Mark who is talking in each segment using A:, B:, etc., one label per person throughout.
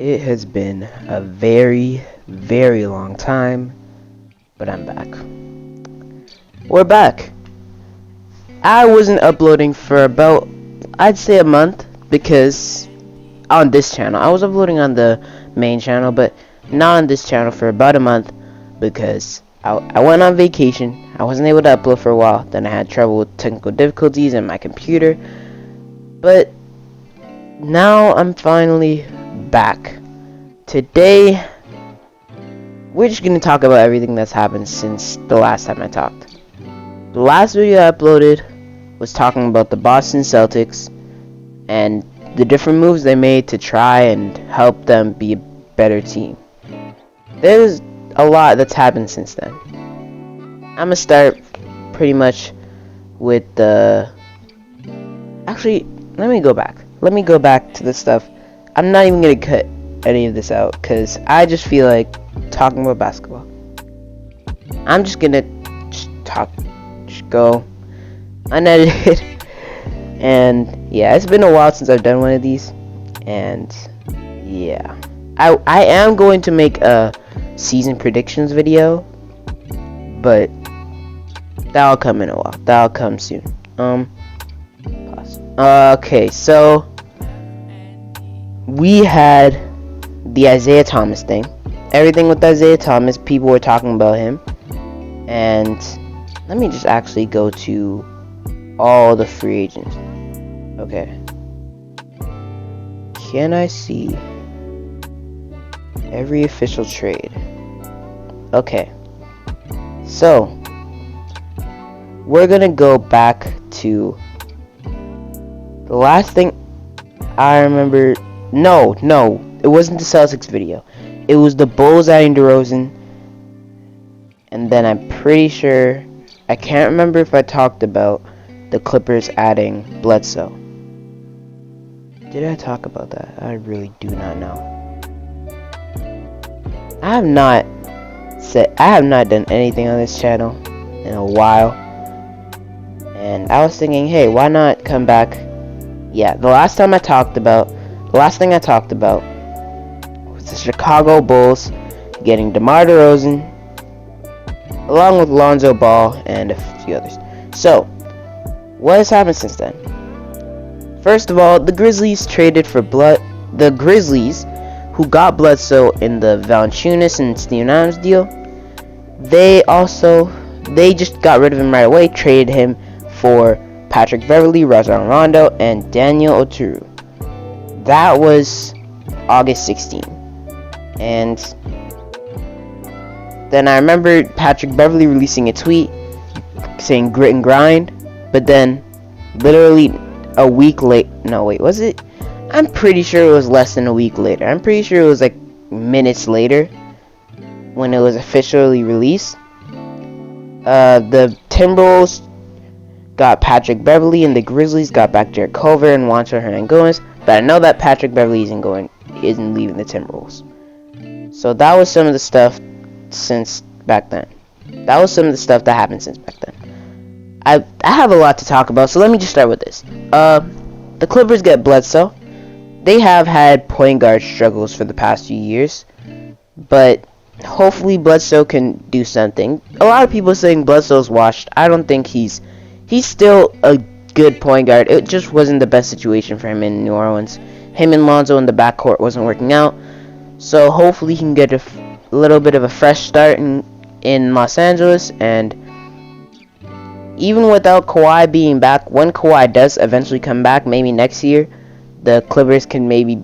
A: It has been a very, very long time, but I'm back. We're back. I wasn't uploading for about, I'd say a month, because on this channel. I was uploading on the main channel, but not on this channel for about a month, because I went on vacation. I wasn't able to upload for a while. Then I had trouble with technical difficulties in my computer. But now I'm finally back. Today, we're just going to talk about everything that's happened since the last time I talked. The last video I uploaded was talking about the Boston Celtics and the different moves they made to try and help them be a better team. There's a lot that's happened since then. I'm going to start pretty much with the... Actually, let me go back. Let me go back to the stuff. I'm not even going to cut any of this out because I just feel like talking about basketball. I'm just going to just go unedited. And yeah, it's been a while since I've done one of these. And yeah, I am going to make a season predictions video, but that'll come in a while. That'll come soon. Pause. Okay, so we had the Isaiah Thomas thing. Everything with Isaiah Thomas, people were talking about him. And let me just actually go to all the free agents. Okay. Can I see every official trade? Okay. So, we're gonna go back to the last thing I remember. No, it wasn't the Celtics video. It was the Bulls adding DeRozan. And then I'm pretty sure, I can't remember if I talked about the Clippers adding Bledsoe. Did I talk about that? I really do not know. I have not done anything on this channel in a while. And I was thinking, hey, why not come back? Yeah, the last thing I talked about was the Chicago Bulls getting DeMar DeRozan along with Lonzo Ball and a few others. So, what has happened since then? First of all, the Grizzlies traded for the Grizzlies, who got Bledsoe in the Valanciunas and Steven Adams deal. They just got rid of him right away, traded him for Patrick Beverley, Rajon Rondo, and Daniel Oturu. That was August 16th. And then I remember Patrick Beverley releasing a tweet saying grit and grind, but then literally a week late, no wait, was it? I'm pretty sure it was less than a week later. I'm pretty sure it was like minutes later when it was officially released. The Timberwolves got Patrick Beverley and the Grizzlies got back Jarrett Culver and Juancho Hernangomez, but I know that Patrick Beverley isn't leaving the Timberwolves. So that was some of the stuff since back then. That was some of the stuff that happened since back then. I have a lot to talk about, so let me just start with this. The Clippers get Bledsoe. They have had point guard struggles for the past few years, but hopefully Bledsoe can do something. A lot of people saying Bledsoe's washed. I don't think he's still a good point guard. It just wasn't the best situation for him in New Orleans. Him and Lonzo in the backcourt wasn't working out, so hopefully he can get a little bit of a fresh start in Los Angeles. And even without Kawhi being back, when Kawhi does eventually come back, maybe next year, the Clippers can maybe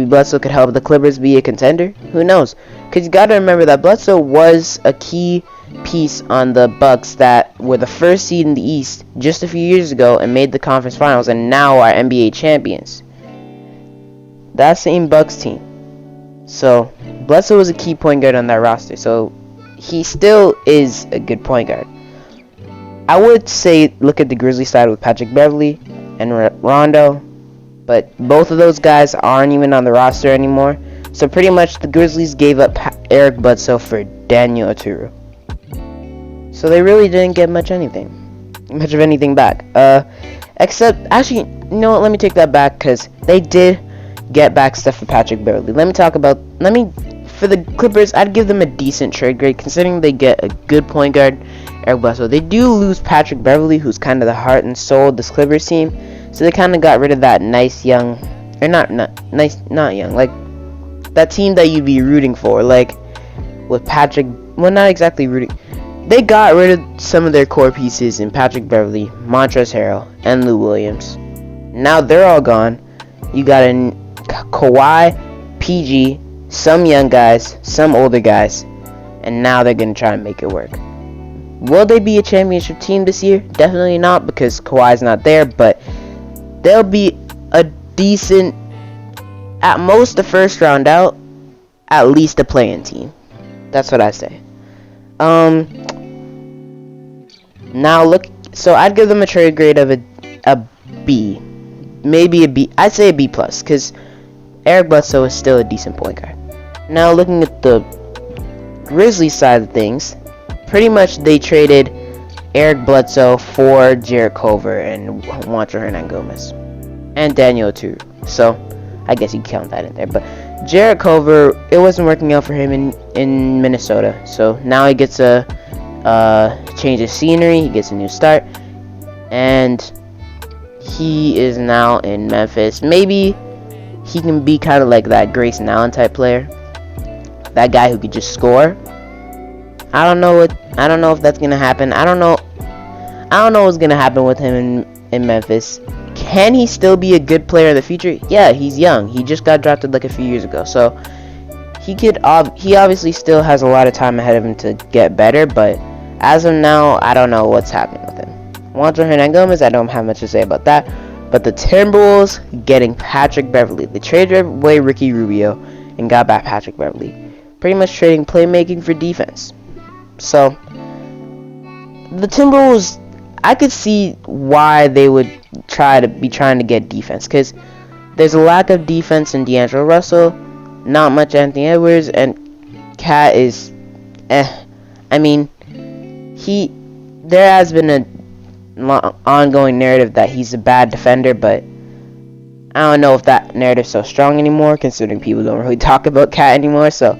A: Bledsoe could help the Clippers be a contender. Who knows? Because you gotta remember that Bledsoe was a key piece on the Bucks that were the first seed in the East just a few years ago and made the conference finals and now are NBA champions. That same Bucks team. So Bledsoe was a key point guard on that roster, so he still is a good point guard. I would say look at the Grizzlies side with Patrick Beverley and Rondo, but both of those guys aren't even on the roster anymore. So pretty much the Grizzlies gave up Eric Bledsoe for Daniel Oturu. So they really didn't get much of anything back. Except, actually, you know what, let me take that back, because they did get back stuff for Patrick Beverly. For the Clippers, I'd give them a decent trade grade considering they get a good point guard, Eric Bledsoe. They do lose Patrick Beverly, who's kind of the heart and soul of this Clippers team. So they kind of got rid of that nice young, or not young, like that team that you'd be rooting for, like with Patrick. Well, not exactly rooting. They got rid of some of their core pieces in Patrick Beverly, Montrezl Harrell, and Lou Williams. Now they're all gone. You got a Kawhi, PG, some young guys, some older guys, and now they're going to try and make it work. Will they be a championship team this year? Definitely not, because Kawhi's not there, but they'll be a decent, at most a first round out, at least a play-in team. That's what I say. Now look, so I'd give them a trade grade of a B. Maybe a B. I'd say a B+, because Eric Bledsoe is still a decent point guard. Now looking at the Grizzlies side of things, pretty much they traded Eric Bledsoe for Jarrett Culver and Juancho Hernangomez and Daniel Oturu. So I guess you count that in there. But Jarrett Culver, it wasn't working out for him in Minnesota. So now he gets a change of scenery. He gets a new start, and he is now in Memphis. Maybe he can be kind of like that Grayson Allen type player, that guy who could just score. I don't know if that's gonna happen. I don't know what's gonna happen with him in Memphis. Can he still be a good player in the future? Yeah, he's young. He just got drafted like a few years ago, so he obviously still has a lot of time ahead of him to get better. But as of now, I don't know what's happening with him. Juancho Hernangomez, I don't have much to say about that. But the Timberwolves getting Patrick Beverly. They traded away Ricky Rubio and got back Patrick Beverly. Pretty much trading playmaking for defense. So the Timberwolves, I could see why they would trying to get defense, because there's a lack of defense in D'Angelo Russell, not much Anthony Edwards, and Cat is I mean, there has been an ongoing narrative that he's a bad defender, but I don't know if that narrative's so strong anymore, considering people don't really talk about Cat anymore. So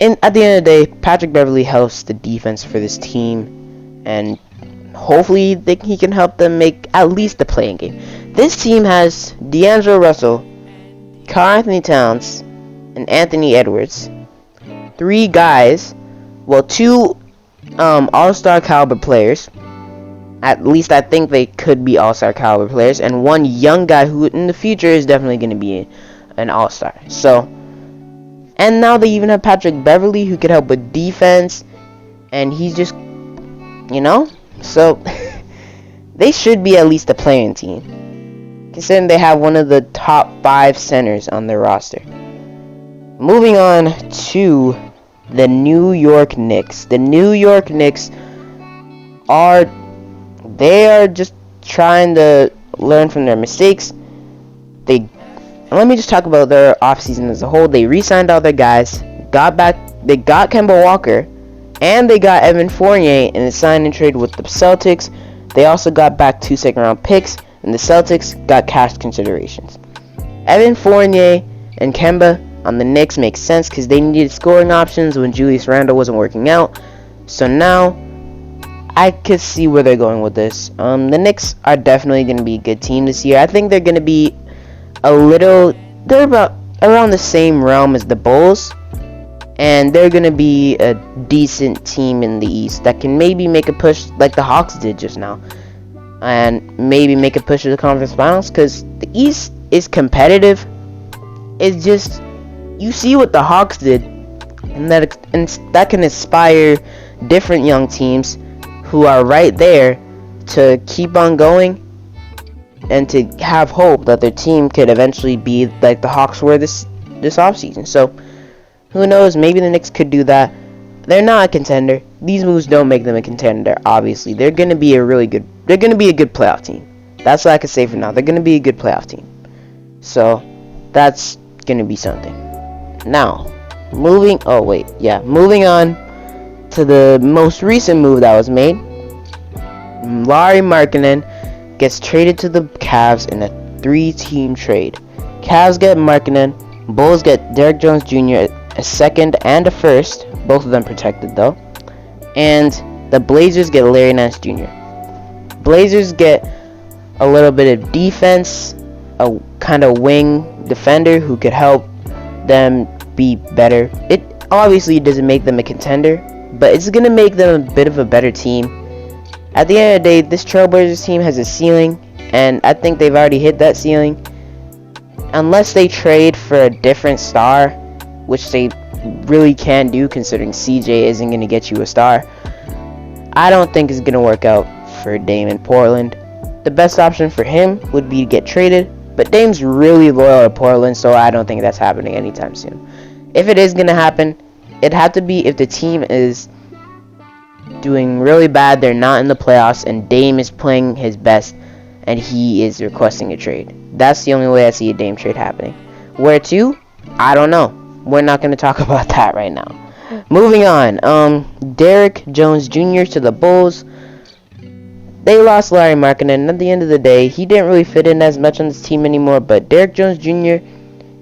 A: at the end of the day, Patrick Beverly helps the defense for this team, and hopefully he can help them make at least the playing game. This team has D'Angelo Russell, Karl-Anthony Towns, and Anthony Edwards. 3 guys, well, 2 all-star caliber players. At least I think they could be all-star caliber players, and 1 young guy who in the future is definitely going to be an all-star. So, and now they even have Patrick Beverly, who could help with defense, and he's just, so they should be at least a playing team, considering they have one of the top 5 centers on their roster. Moving on to the New York Knicks. The New York Knicks are just trying to learn from their mistakes. Let me just talk about their offseason as a whole. They re-signed all their guys, they got Kemba Walker, and they got Evan Fournier in a sign and trade with the Celtics. They also got back 2 second-round picks, and the Celtics got cash considerations. Evan Fournier and Kemba on the Knicks makes sense because they needed scoring options when Julius Randle wasn't working out. So now I could see where they're going with this. The Knicks are definitely going to be a good team this year. I think they're going to be they're about around the same realm as the Bulls, and they're going to be a decent team in the East that can maybe make a push like the Hawks did just now, and maybe make a push to the conference finals, because the East is competitive. It's just, you see what the Hawks did, and that can inspire different young teams who are right there to keep on going and to have hope that their team could eventually be like the Hawks were this offseason. So who knows, maybe the Knicks could do that. They're not a contender. These moves don't make them a contender, obviously. They're going to be a good playoff team. That's what I can say for now. They're going to be a good playoff team. So that's going to be something. Now, moving on to the most recent move that was made. Markkanen gets traded to the Calves in a 3-team trade. Calves get Markkanen. Bulls get Derrick Jones Jr., a second and a first, both of them protected though. And the Blazers get Larry Nance Jr. Blazers get a little bit of defense, a kind of wing defender who could help them be better. It obviously doesn't make them a contender, but it's going to make them a bit of a better team. At the end of the day, this Trailblazers team has a ceiling, and I think they've already hit that ceiling. Unless they trade for a different star, which they really can do considering CJ isn't going to get you a star, I don't think it's going to work out for Dame in Portland. The best option for him would be to get traded, but Dame's really loyal to Portland, so I don't think that's happening anytime soon. If it is going to happen, it'd have to be if the team is doing really bad, they're not in the playoffs, and Dame is playing his best, and he is requesting a trade. That's the only way I see a Dame trade happening. Where to? I don't know. We're not going to talk about that right now. Moving on. Derrick Jones Jr. to the Bulls. They lost Larry Markkanen, and at the end of the day, he didn't really fit in as much on this team anymore, but Derrick Jones Jr.,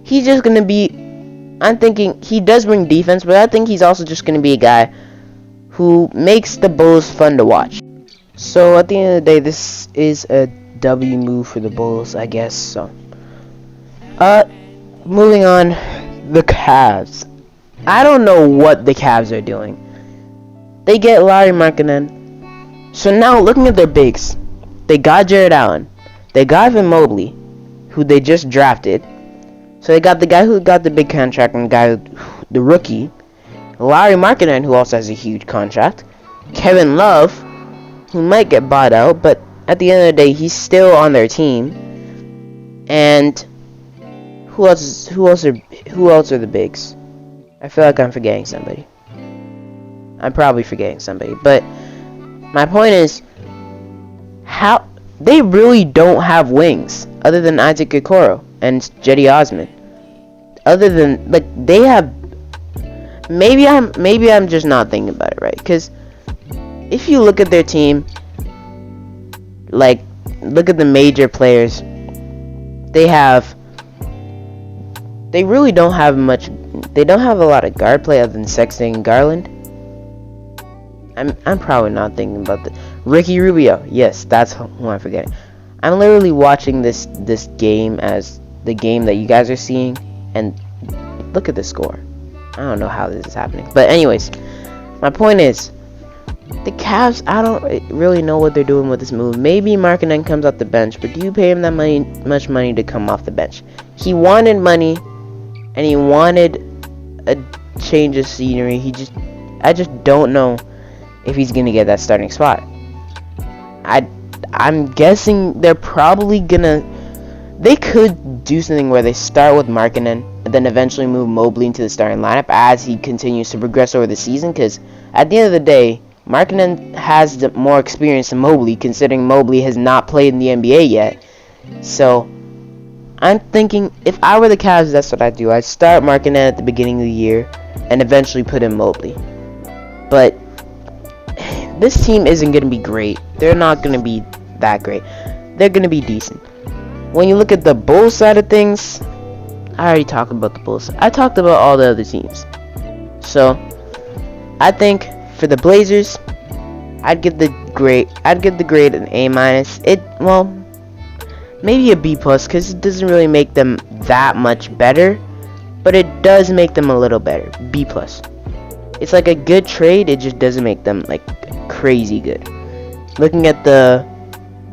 A: he's just going to be, I'm thinking, he does bring defense, but I think he's also just going to be a guy who makes the Bulls fun to watch. So, at the end of the day, this is a W move for the Bulls, I guess, so. Moving on, the Calves. I don't know what the Calves are doing. They get Larry Markkanen. So now, looking at their bigs, they got Jared Allen. They got Evan Mobley, who they just drafted. So they got the guy who got the big contract and the rookie. Larry Markkanen, who also has a huge contract. Kevin Love, who might get bought out, but at the end of the day, he's still on their team. And who else are the bigs? I feel like I'm forgetting somebody. I'm probably forgetting somebody, but my point is, how they really don't have wings other than Isaac Okoro and Jetty Osman. Other than they have, maybe I'm just not thinking about it right. Because if you look at their team, look at the major players, they really don't have much. They don't have a lot of guard play other than Sexton and Garland. I'm probably not thinking about the Ricky Rubio. Yes, that's who I'm forgetting. I'm literally watching this game as the game that you guys are seeing, and look at the score. I don't know how this is happening, but anyways, my point is, the Cavs, I don't really know what they're doing with this move. Maybe Markkanen comes off the bench, but do you pay him that much money to come off the bench? He wanted money, and he wanted a change of scenery. I just don't know if he's gonna get that starting spot. I'm guessing they're probably gonna. They could do something where they start with Markkanen and then eventually move Mobley into the starting lineup as he continues to progress over the season. Because at the end of the day, Markkanen has more experience than Mobley, considering Mobley has not played in the NBA yet. So I'm thinking if I were the Cavs, that's what I'd do. I'd start Markkanen at the beginning of the year and eventually put in Mobley. But this team isn't going to be great. They're not going to be that great. They're going to be decent. When you look at the Bulls side of things, I already talked about the Bulls. I talked about all the other teams. So, I think for the Blazers, I'd give the grade an A-. Well, maybe a B+, because it doesn't really make them that much better, but it does make them a little better. B+. It's like a good trade, it just doesn't make them crazy good. Looking at the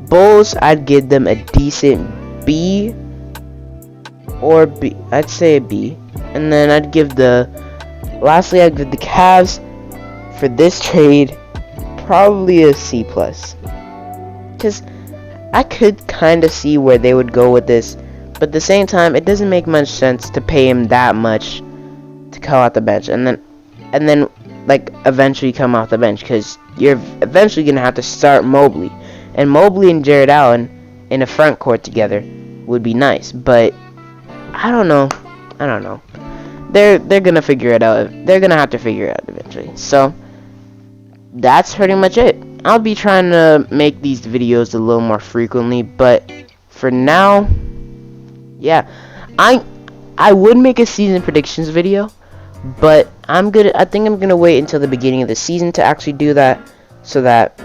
A: Bulls, I'd give them a decent B or B. I'd say a B. And then lastly I'd give the Cavs for this trade probably a C+. Because I could kind of see where they would go with this, but at the same time it doesn't make much sense to pay him that much to come out the bench and then eventually come off the bench, because you're eventually going to have to start Mobley. And Mobley and Jared Allen in a front court together would be nice, but I don't know. They're going to figure it out. They're going to have to figure it out eventually. So that's pretty much it. I'll be trying to make these videos a little more frequently, but for now, yeah, I would make a season predictions video, but I think I'm gonna wait until the beginning of the season to actually do that, so that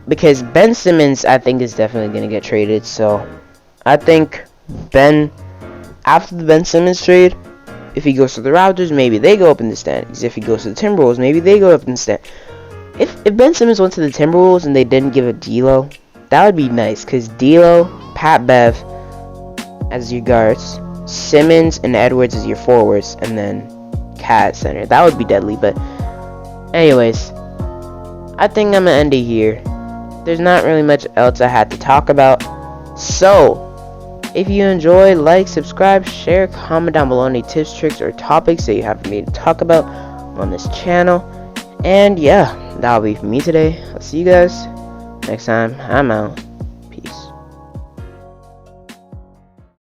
A: because Ben Simmons I think is definitely gonna get traded. So I think after the Ben Simmons trade, if he goes to the Raptors, maybe they go up in the standings. If he goes to the Timberwolves, maybe they go up in the standings. If Ben Simmons went to the Timberwolves and they didn't give a D'Lo, that would be nice, because D'Lo, Pat Bev as your guards, Simmons and Edwards as your forwards, and then Cat center. That would be deadly. But anyways, I think I'm gonna end it here. There's not really much else I had to talk about. So if you enjoyed, like, subscribe, share, comment down below any tips, tricks, or topics that you have for me to talk about on this channel. And yeah, that'll be for me today. I'll see you guys next time. I'm out.